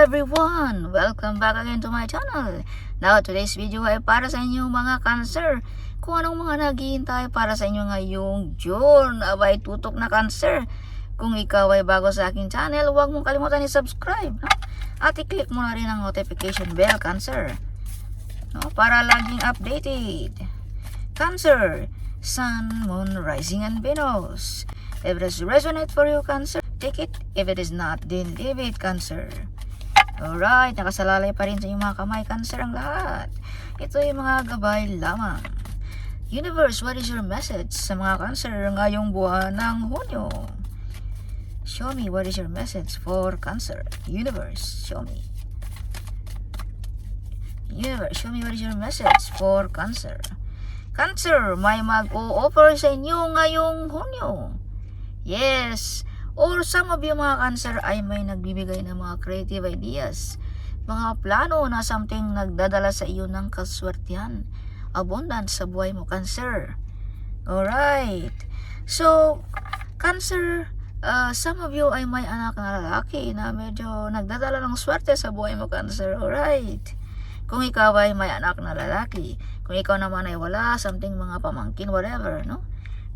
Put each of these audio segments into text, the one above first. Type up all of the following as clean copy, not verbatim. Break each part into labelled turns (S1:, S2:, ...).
S1: everyone! Welcome back again to my channel. Now, today's video ay para sa inyong mga Cancer. Kung anong mga naghihintay para sa inyo ngayong June, abay tutok na Cancer. Kung ikaw ay bago sa aking channel, huwag mong kalimutan i-subscribe. No? At i-click mo na rin ang notification bell, Cancer. No? Para laging updated. Cancer, Sun, Moon, Rising, and Venus. If it resonates for you, Cancer, take it. If it is not, then leave it, Cancer. Alright, nakasalalay pa rin sa inyong mga kamay, Cancer, ang lahat. Ito ay mga gabay lamang. Universe, what is your message sa mga Cancer ngayong buwan ng Hunyo? Show me what is your message for Cancer. Universe, show me. Universe, show me what is your message for Cancer. Cancer, may mag-o-offer sa inyo ngayong Hunyo. Yes, or some of you mga Cancer ay may nagbibigay ng mga creative ideas, mga plano na something nagdadala sa iyo ng kaswertihan, abundance sa buhay mo, Cancer. Alright, so Cancer, some of you ay may anak na lalaki na medyo nagdadala ng swerte sa buhay mo, Cancer. Alright, kung ikaw ay may anak na lalaki, kung ikaw naman ay wala, something mga pamangkin, whatever, no?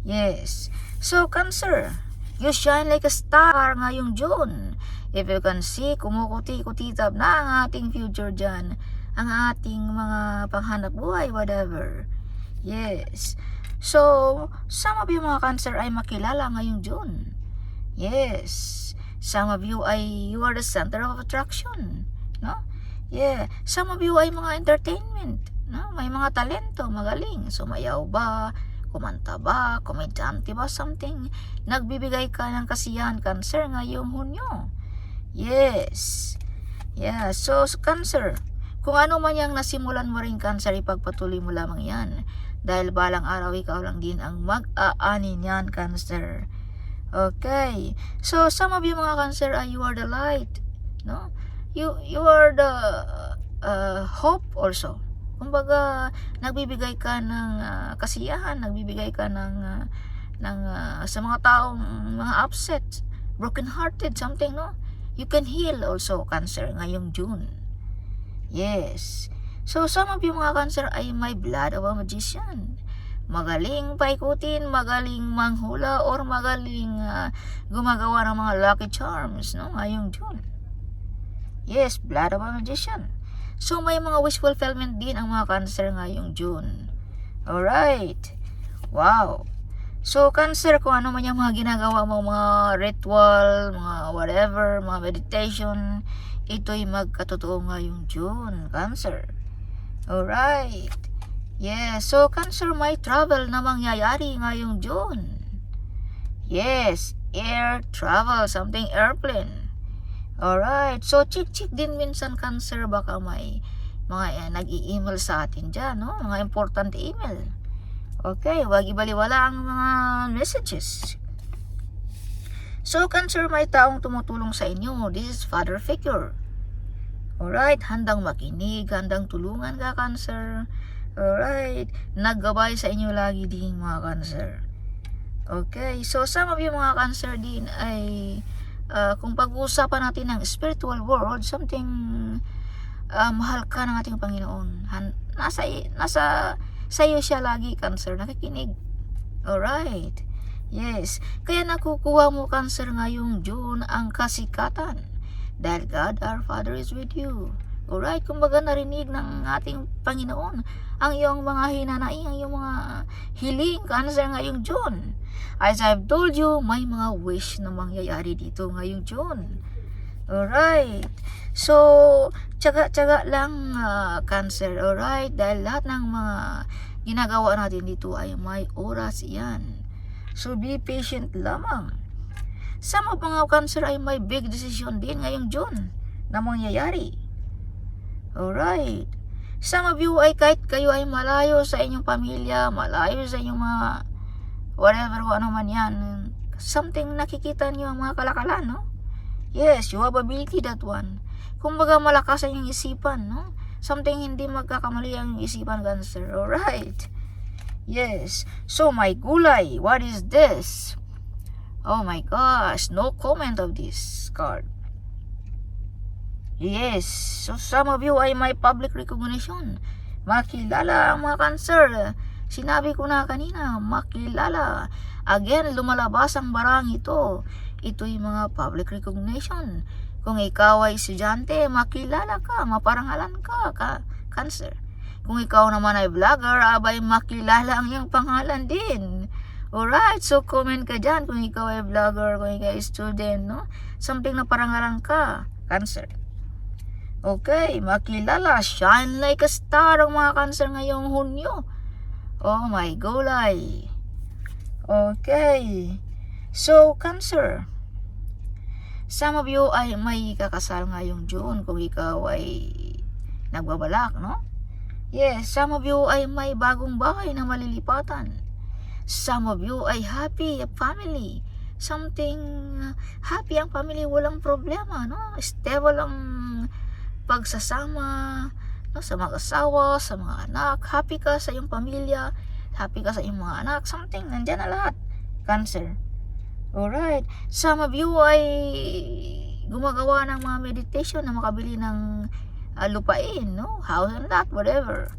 S1: Yes. So, Cancer, you shine like a star ngayong June. If you can see, kumukuti-kutitab na ang ating future dyan. Ang ating mga panghanap buhay, whatever. Yes. So, some of you mga Cancer ay makilala ngayong June. Yes. Some of you you are the center of attraction. No? Yeah. Some of you ay mga entertainment. No? May mga talento, magaling. Sumayaw ba? Kumanta ba? Komedyante ba? Something. Nagbibigay ka ng kasiyahan, Cancer, ngayong Hunyo. Yes. Yeah. So, Cancer, kung ano man yung nasimulan mo rin, Cancer, ipagpatuloy mo lamang yan. Dahil balang araw, ikaw lang din ang mag-aani niyan, Cancer. Okay. So, some of you mga Cancer, you are the light. No? You are the hope also. Kumbaga, nagbibigay ka ng kasiyahan, nagbibigay ka ng sa mga taong mga upset, broken-hearted, something, no? You can heal also, Cancer, ngayong June. Yes. So, some of you mga Cancer ay may blood of a magician. Magaling paikutin, magaling manghula, or magaling gumagawa ng mga lucky charms, no? Ngayong June. Yes, blood of a magician. So, may mga wish fulfillment din ang mga Cancer ngayong June. Alright. Wow. So, Cancer, kung ano man yung mga ginagawa mo, mga ritual, mga whatever, mga meditation, ito'y magkatotoo ngayong June, Cancer. Alright. Yes. So, Cancer, may travel na mangyayari ngayong June. Yes. Air travel, something airplane. Alright, so check din minsan, Cancer, baka may mga nag-i-email sa atin dyan, no? Mga important email. Okay, wag ibaliwala ang mga messages. So, Cancer, may taong tumutulong sa inyo. This is father figure. Alright, handang makinig, handang tulungan ka, Cancer. Alright, naggabay sa inyo lagi din mga Cancer. Okay, so some of you mga Cancer din ay kung pag-uusapan natin ng spiritual world, something mahal ka ng ating Panginoon. Nasa sa iyo siya lagi, Cancer, nakikinig. Alright. Yes. Kaya nakukuha mo, Cancer, ngayong June ang kasikatan. Dahil God our Father is with you. Alright. Kumbaga narinig ng ating Panginoon ang iyong mga hinanaing, ang iyong mga hiling, Cancer, ngayong June. As I've told you, may mga wish na mangyayari dito ngayong June. Alright. So, tiyaga-tiyaga lang, Cancer. Alright. Dahil lahat ng mga ginagawa natin dito ay may oras yan. So, be patient lamang. Some of mga Cancer ay may big decision din ngayong June na mangyayari. Alright. Some of you ay kahit kayo ay malayo sa inyong pamilya, malayo sa inyong mga whatever kung ano man yan, something nakikita niyo ang mga kalakalan, no? Yes, you have ability, that one. Kumbaga malakas ang iyong isipan, no? Something hindi magkakamali ang isipan, Cancer. Alright. Yes. So, my gulay, what is this? Oh my gosh, no comment of this card. Yes, so some of you ay may public recognition. Makilala ang mga cancer. Sinabi ko na kanina, makilala. Again, lumalabas ang barang ito. Ito'y mga public recognition. Kung ikaw ay estudyante, makilala ka, maparangalan ka, cancer. Kung ikaw naman ay vlogger, abay makilala ang iyong pangalan din. Alright, so comment ka dyan kung ikaw ay vlogger, kung ikaw ay student, no? Something na parangalan ka, cancer. Okay, makilala, shine like a star ang mga cancer ngayong Hunyo. Oh my gulay. Okay, so cancer, some of you ay may kakasal ngayong June kung ikaw ay nagbabalak, no? Yes, some of you ay may bagong bahay na malilipatan. Some of you ay happy family. Something happy ang family, walang problema, no? Stable ang pagsasama, no? Sa mga asawa, sa mga anak. Happy ka sa iyong pamilya, happy ka sa iyong mga anak. Something, nandyan na lahat. Cancer. Alright. Some of you ay gumagawa ng mga meditation na makabili ng lupain, no? House and lot, whatever.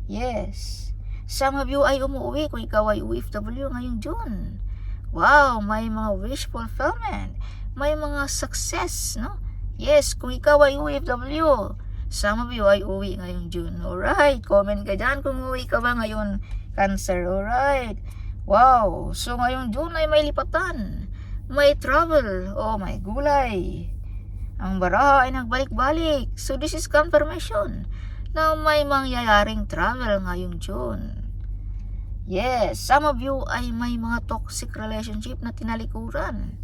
S1: Yes. Some of you ay umuwi kung ikaw ay OFW ngayong June. Wow, may mga wish fulfillment. May mga success, no? Yes, kung ikaw ay OFW, some of you ay uwi ngayong June. Alright, comment ka dyan kung uwi ka ba ngayon, cancer. Alright. Wow, so ngayong June ay may lipatan. May travel. Oh my gulay. Ang baraha ay nagbalik-balik. So this is confirmation na may mangyayaring travel ngayong June. Yes, some of you ay may mga toxic relationship na tinalikuran.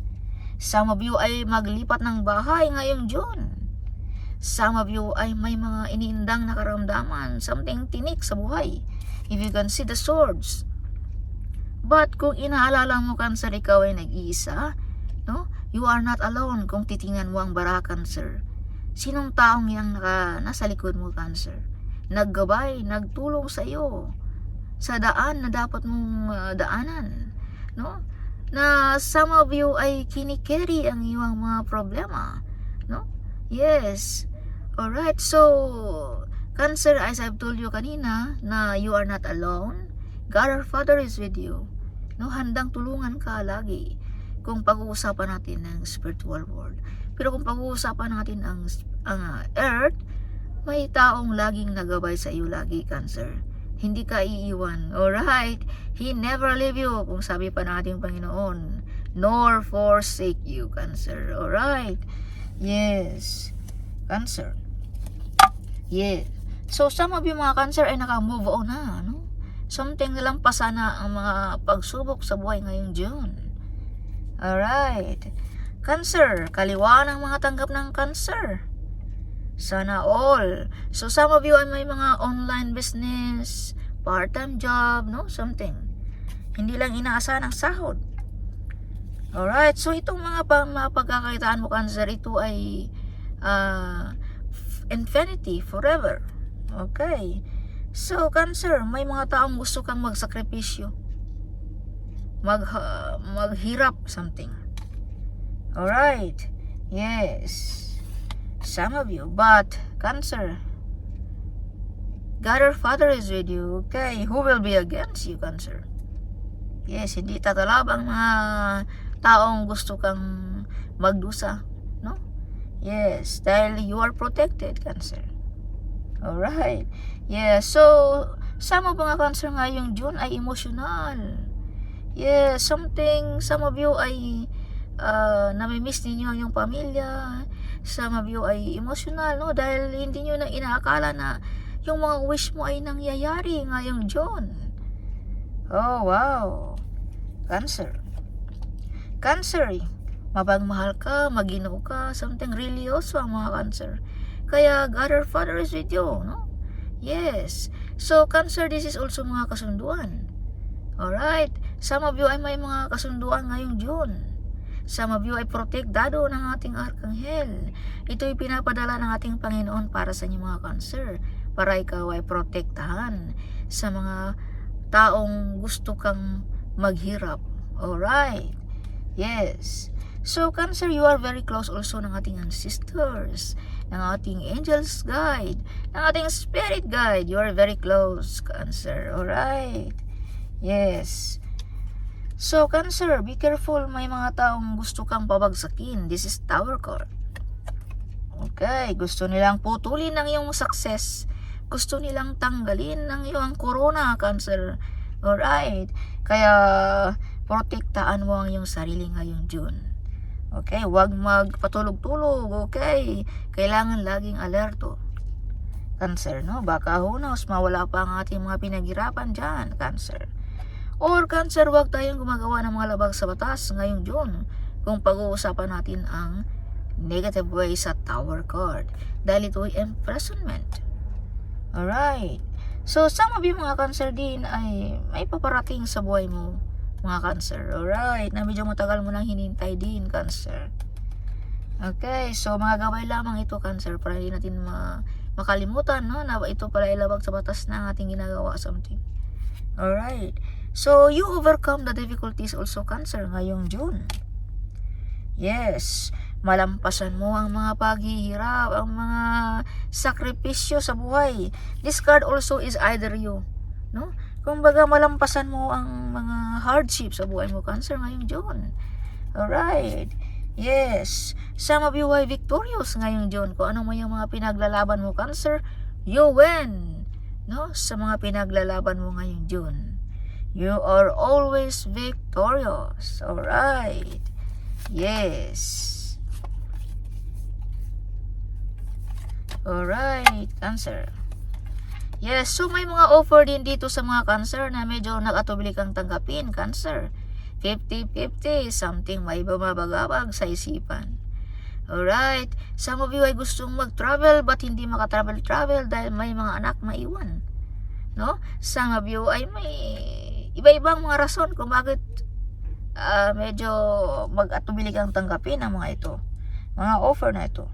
S1: Some of you ay maglipat ng bahay ngayong June. Some of you ay may mga iniindang na karamdaman, something tinik sa buhay. If you can see the swords. But kung inaalala mo, cancer, ikaw ay nag-iisa, no? You are not alone kung titingnan mo ang bara, cancer. Sinong taong yang nasa likod mo, cancer? Naggabay, nagtulong sa iyo sa daan na dapat mong daanan, no? Na some of you ay kinikeri ang iyong mga problema, no? Yes. Alright, so cancer, as I've told you kanina, na you are not alone. God our Father is with you, no? Handang tulungan ka lagi kung pag-uusapan natin ng spiritual world. Pero kung pag-uusapan natin ang earth, may taong laging nagabay sa iyo lagi, cancer. Hindi ka iiwan. Alright? He never leave you, kung sabi pa ng ating Panginoon, nor forsake you, cancer. Alright? Yes. Cancer. Yeah. So, some of you mga cancer ay naka-move on na, no? Something nalampasan na ang mga pagsubok sa buhay ngayong June. Alright. Cancer. Kaliwa ng mga tanggap ng cancer. Sana all. So some of you ay may mga online business, part-time job, no? Something. Hindi lang inaasahan ang sahod. Alright, so itong mga pagkakakitaan mo, cancer, ito ay infinity, forever. Okay. So cancer, may mga taong gusto kang magsakripisyo. Maghirap, something. Alright. Yes. Some of you, but cancer, God our Father is with you. Okay, who will be against you, cancer? Yes, hindi tatalabang mga taong gusto kang magdusa, no? Yes, dahil you are protected, cancer. Alright. Yes, so some of mga cancer ngayong June ay emotional. Yes, something, some of you ay namimiss ninyo yung pamilya. Some of you ay emotional, no? Dahil hindi nyo na inaakala na yung mga wish mo ay nangyayari ngayong June. Oh, wow. Cancer. Cancer, mapagmahal ka, maginaw ka, something really awesome, mga cancer. Kaya God our Father is with you, no? Yes. So, cancer, this is also mga kasunduan. Alright. Some of you ay may mga kasunduan ngayong June. Some of you ay protektado ng ating arkanghel. Ito'y pinapadala ng ating Panginoon para sa inyong mga cancer. Para ikaw ay protektahan sa mga taong gusto kang maghirap. Alright. Yes. So, cancer, you are very close also ng ating ancestors. ng ating angel's guide, ng ating spirit guide. You are very close, Cancer. Alright. Yes. So, Cancer, be careful. May mga taong gusto kang pabagsakin. This is Tower card. Okay. Gusto nilang putulin ang iyong success. Gusto nilang tanggalin ang iyong corona, Cancer. Alright. Kaya, protektaan mo ang iyong sarili ngayong June. Okay? Huwag magpatulog-tulog. Okay? Kailangan laging alerto. Cancer, no? Baka who knows, mawala pa ang ating mga pinaghirapan dyan, Cancer. Or Cancer, huwag tayong gumagawa ng mga labag sa batas ngayong June kung pag-uusapan natin ang negative way sa Tower card. Dahil ito ay imprisonment. Alright. So, some of you mga Cancer din ay may paparating sa buhay mo, mga Cancer. Alright. Na medyo matagal mo nang hinintay din, Cancer. Okay. So, mga gabay lamang ito, Cancer, para hindi natin makalimutan, no, na ito pala ilabag sa batas na ating ginagawa something. Alright. So, you overcome the difficulties also, Cancer, ngayong June. Yes. Malampasan mo ang mga paghihirap, ang mga sakripisyo sa buhay. This card also is either you, no? Kumbaga, malampasan mo ang mga hardship sa buhay mo, Cancer, ngayong June. Alright. Yes. Some of you ay victorious ngayong June. Kung ano man yung mga pinaglalaban mo, Cancer, you win, no? Sa mga pinaglalaban mo ngayong June. You are always victorious. Alright. Yes. Alright, Cancer. Yes, so may mga offer din dito sa mga Cancer na medyo nag-atubili kang tanggapin, Cancer. 50-50, something may bumabagabag sa isipan. Alright, some of you ay gustong mag-travel but hindi makatravel-travel dahil may mga anak maiwan. No? Some of you ay may iba-ibang mga rason kung bakit medyo mag-atubili kang tanggapin ang mga ito. Mga offer na ito.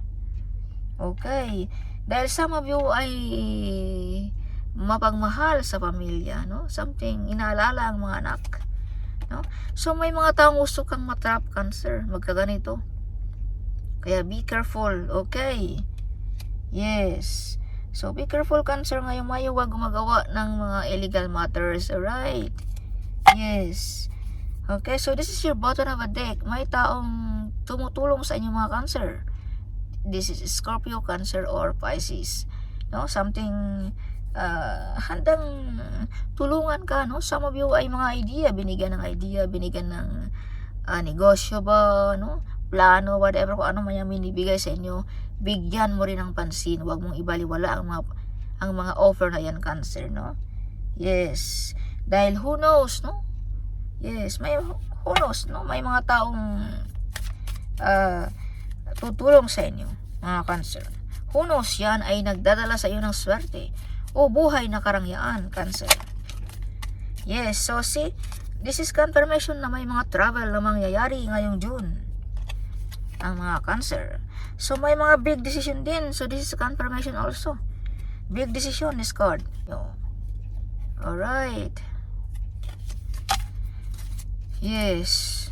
S1: Okay. Dahil some of you ay mapagmahal sa pamilya, no? Something inaalala ang mga anak, no? So may mga taong gusto kang matrap, Cancer, magkaganito. Kaya be careful, okay? Yes. So be careful, Cancer, ngayong Mayo, huwag gumagawa ng mga illegal matters, alright? Yes. Okay, so this is your bottom of a deck. May taong tumutulong sa inyo, mga Cancer. This is Scorpio, Cancer, or Pisces. No? Something handang tulungan ka, no? Some of you ay mga idea, binigyan ng negosyo ba, no? Plano, whatever, kung ano man yung minibigay sa inyo, bigyan mo rin ng pansin. Huwag mong ibaliwala ang mga offer na yan, Cancer, no? Yes. Dahil who knows, no? Yes, who knows, no? May mga taong tutulong sa inyo, mga Cancer. Who knows, yan ay nagdadala sa iyo ng swerte o buhay na karangyaan, Cancer. Yes, so see, this is confirmation na may mga travel na mangyayari ngayong June ang mga Cancer. So may mga big decision din, so this is confirmation also. Big decision is card. Alright. Yes.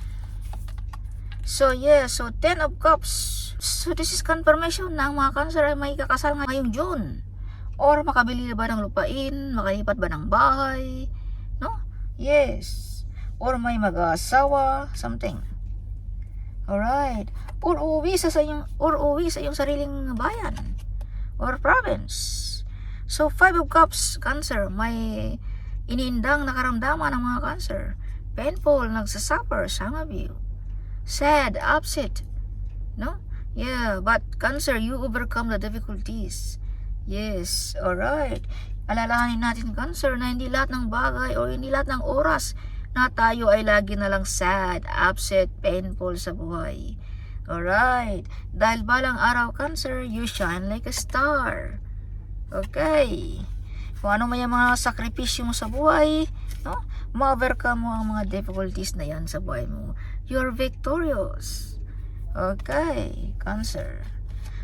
S1: So, yes. So, 10 of Cups. So, this is confirmation na ang mga Cancer ay may kakasal ngayong June. Or, makabili ba ng lupain? Makalipat ba ng bahay? No? Yes. Or, may mag-asawa. Something. Alright. Or, uwi sa iyong sariling bayan. Or, province. So, 5 of Cups, Cancer. May iniindang nakaramdaman ng mga Cancer. Painful, nagsasuffer, some of you. Sad, upset, no? Yeah, but Cancer, you overcome the difficulties. Yes, alright. Alalahanin natin, Cancer, na hindi lahat ng bagay o hindi lahat ng oras na tayo ay lagi na lang sad, upset, painful sa buhay. Alright. Dahil balang araw, Cancer, you shine like a star. Okay. Kung ano man yung mga sakripisyo mo sa buhay, no? Ma-overcome mo ang mga difficulties na yan sa buhay mo. You're victorious. Okay, Cancer.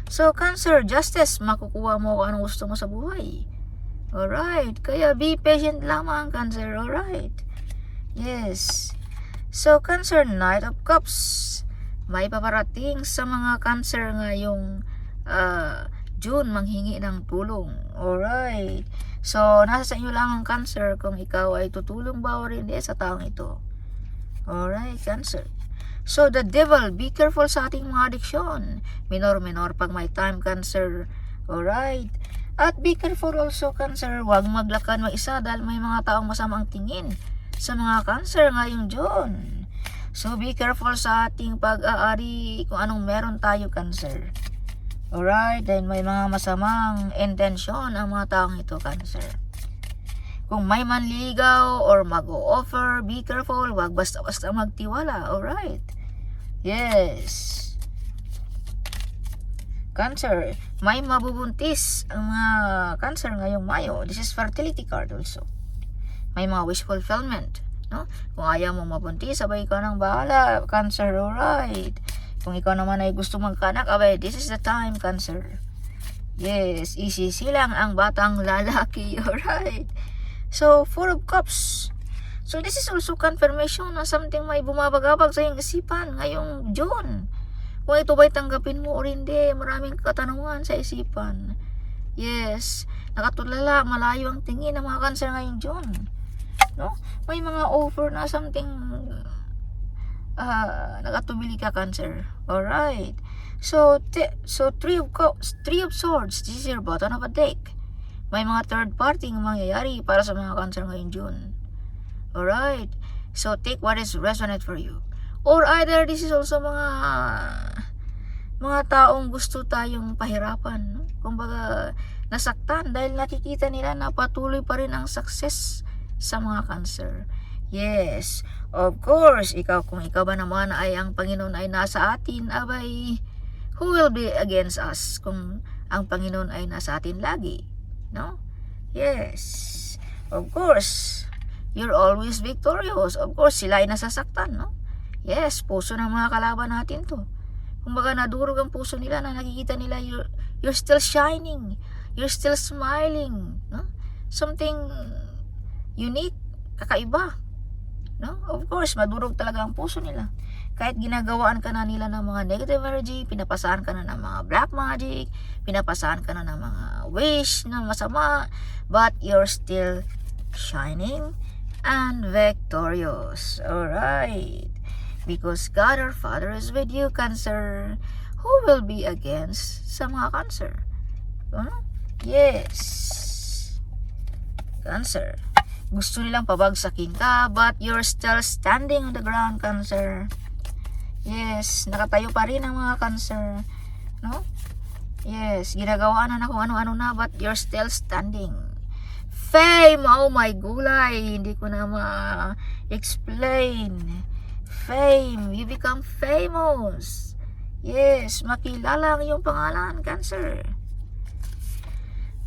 S1: So, Cancer, justice, makukuha mo kung anong gusto mo sa buhay. Alright, kaya be patient lamang, Cancer, alright. Yes. So, Cancer, Knight of Cups. May paparating sa mga Cancer ngayong June manghingi ng tulong. Alright. So, nasa sa inyo lang ang Cancer kung ikaw ay tutulong ba o hindi sa taong ito. Alright, Cancer. So, the devil, be careful sa ating mga adiksyon. Minor pag may time, Cancer. Alright. At be careful also, Cancer. Huwag maglakad mag-isa dahil may mga taong masamang tingin sa mga Cancer ngayong June. So, be careful sa ating pag-aari kung anong meron tayo, Cancer. Alright, dahil may mga masamang intensyon ang mga taong ito, Cancer. Kung may manligaw or mag-o-offer, be careful. Huwag basta-basta magtiwala. Alright. Yes. Cancer, may mabubuntis ang mga Cancer ngayong Mayo. This is fertility card also. May mga wish fulfillment. No? Kung ayaw mo mabuntis, sabay ka nang bahala, Cancer. Alright. Kung ikaw naman ay gusto magkanak, abay, this is the time, Cancer. Yes, isisilang ang batang lalaki. Alright. So, 4 of Cups. So, this is also confirmation na something may bumabagabag sa iyong isipan ngayong June. Kung ito ba'y tanggapin mo o hindi, maraming katanungan sa isipan. Yes, nakatulala, malayo ang tingin ng mga Cancer ngayong June. No? May mga offer na something nakatubili ka, Cancer. Alright. So 3 of Swords. This is your bottom of a deck. May mga third party ng mangyayari para sa mga Cancer ngayong June. Alright. So take what is resonate for you. Or either this is also mga taong gusto tayong pahirapan. No? Kumbaga, nasaktan dahil nakikita nila na patuloy pa rin ang success sa mga Cancer. Yes, of course, kung ikaw ba naman ay ang Panginoon ay nasa atin, abay, who will be against us kung ang Panginoon ay nasa atin lagi? No? Yes, of course, you're always victorious. Of course, sila ay nasasaktan, no? Yes, puso ng mga kalaban natin to. Kumbaga, nadurog ang puso nila na nakikita nila you're still shining, you're still smiling, no? Something unique, kakaiba. No? Of course, madurog talaga ang puso nila. Kahit ginagawaan ka na nila ng mga negative energy, pinapasaan ka na ng mga black magic, pinapasaan ka na ng mga wish na masama, but you're still shining and victorious. Alright. Because God our Father is with you, Cancer. Who will be against sa mga Cancer? Yes. Cancer. Gusto nilang pabagsakin ka, but you're still standing on the ground, Cancer. Yes, nakatayo pa rin ang mga Cancer. No? Yes, ginagawa na kung ano-ano na, but you're still standing. Fame! Oh my gulay! Hindi ko na ma-explain. Fame! You become famous. Yes, makilala ang iyong pangalan, Cancer.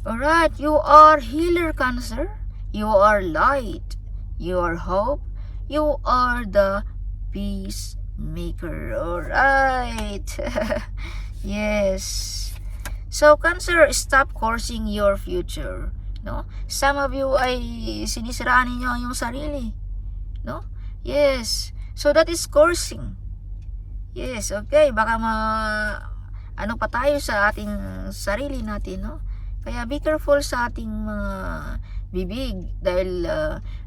S1: Alright, you are healer, Cancer. You are light. You are hope. You are the peacemaker. Alright. Yes. So, Cancer, stop cursing your future. No? Some of you ay sinisiraan ninyo ang iyong sarili. No? Yes. So, that is cursing. Yes, okay. Baka ano pa tayo sa ating sarili natin, no? Kaya be careful sa ating mga bibig dahil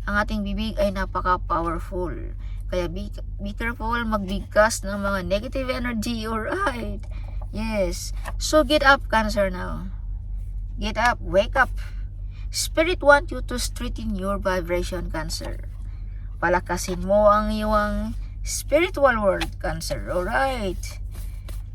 S1: ang ating bibig ay napaka-powerful. Kaya be careful magbigkas ng mga negative energy. Alright. Yes. So get up, Cancer, now. Get up. Wake up. Spirit want you to straighten your vibration, Cancer. Palakasin mo ang iyong spiritual world, Cancer. Alright.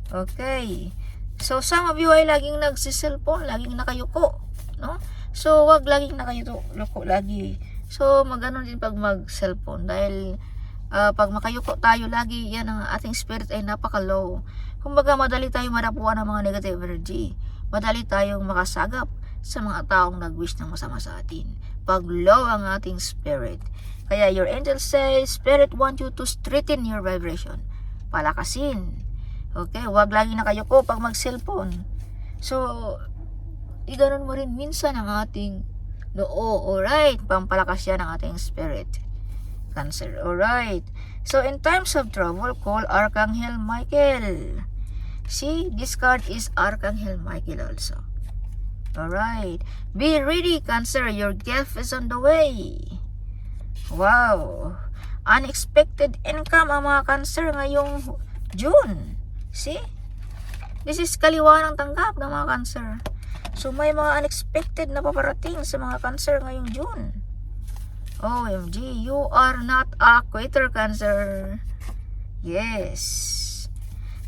S1: Okay. So some of you ay laging nagsiselfone, laging nakayuko, no? So, wag laging nakayuko lagi. So, magano din pag mag-cellphone. Dahil, pag makayuko tayo lagi, yan ang ating spirit ay napaka-low. Kumbaga, madali tayong marapuan ng mga negative energy. Madali tayong makasagap sa mga taong nag-wish ng masama sa atin. Pag low ang ating spirit. Kaya, your angel says, Spirit want you to straighten your vibration. Palakasin. Okay? Wag laging nakayuko pag mag-cellphone. So, iganon mo rin minsan ang ating noo. Alright, pampalakas yan ang ating spirit, Cancer. Alright. So, in times of trouble, call Archangel Michael. See, this card is Archangel Michael also. Alright. Be ready, Cancer. Your gift is on the way. Wow. Unexpected income ang mga Cancer ngayong June. See? This is kaliwa ng tanggap ng mga Cancer. So, may mga unexpected na paparating sa mga Cancer ngayong June. OMG, you are not a quitter, Cancer. Yes.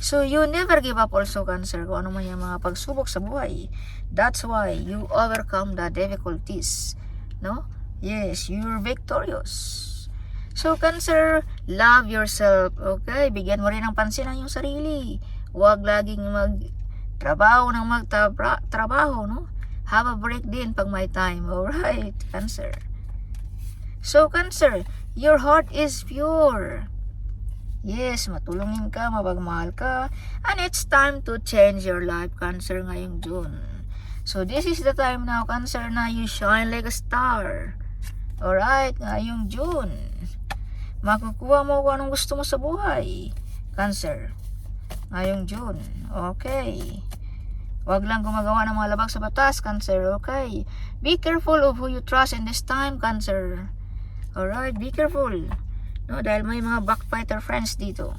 S1: So, you never give up also, Cancer, kung ano man yung mga pagsubok sa buhay. That's why you overcome the difficulties. No? Yes, you're victorious. So, Cancer, love yourself. Okay? Bigyan mo rin ng pansin ang iyong sarili. Huwag laging magtrabaho ng magtrabaho, no? Have a break din pag may time. Alright, Cancer. So, Cancer, your heart is pure. Yes, matulungin ka, mapagmahal ka. And it's time to change your life, Cancer, ngayong June. So, this is the time now, Cancer, na you shine like a star. Alright, ngayong June. Makukuha mo kung anong gusto mo sa buhay, Cancer. Ngayong June. Okay. Huwag lang gumagawa ng mga labag sa batas, Cancer. Okay. Be careful of who you trust in this time, Cancer. Alright, be careful. No, dahil may mga backbiter friends dito.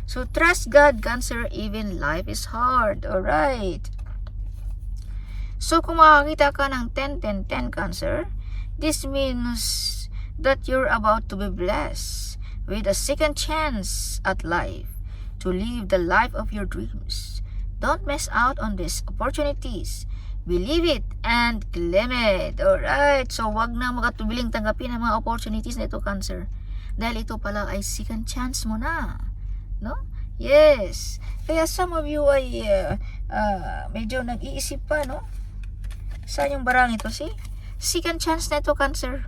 S1: So, trust God, Cancer, even life is hard. Alright. So, kung makakita ka ng 10-10-10, Cancer, this means that you're about to be blessed with a second chance at life to live the life of your dreams. Don't miss out on these opportunities. Believe it and claim it. Alright. So, wag na makatubiling tanggapin ang mga opportunities na ito, Cancer. Dahil ito pala ay second chance mo na. No? Yes. Kaya some of you ay medyo nag-iisip pa, no? Saan yung barang ito? See? Second chance na ito, Cancer.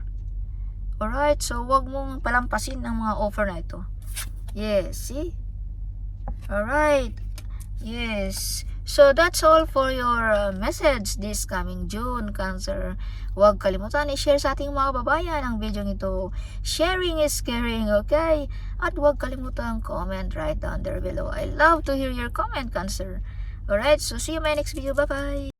S1: Alright. So, wag mong palampasin ang mga offer na ito. Yes. See? Alright. Yes. So, that's all for your message this coming June, Cancer. Huwag kalimutan i-share sa ating mga babayan ang video ito. Sharing is caring, okay? At huwag kalimutan comment right down there below. I love to hear your comment, Cancer. Alright, so see you in my next video. Bye-bye!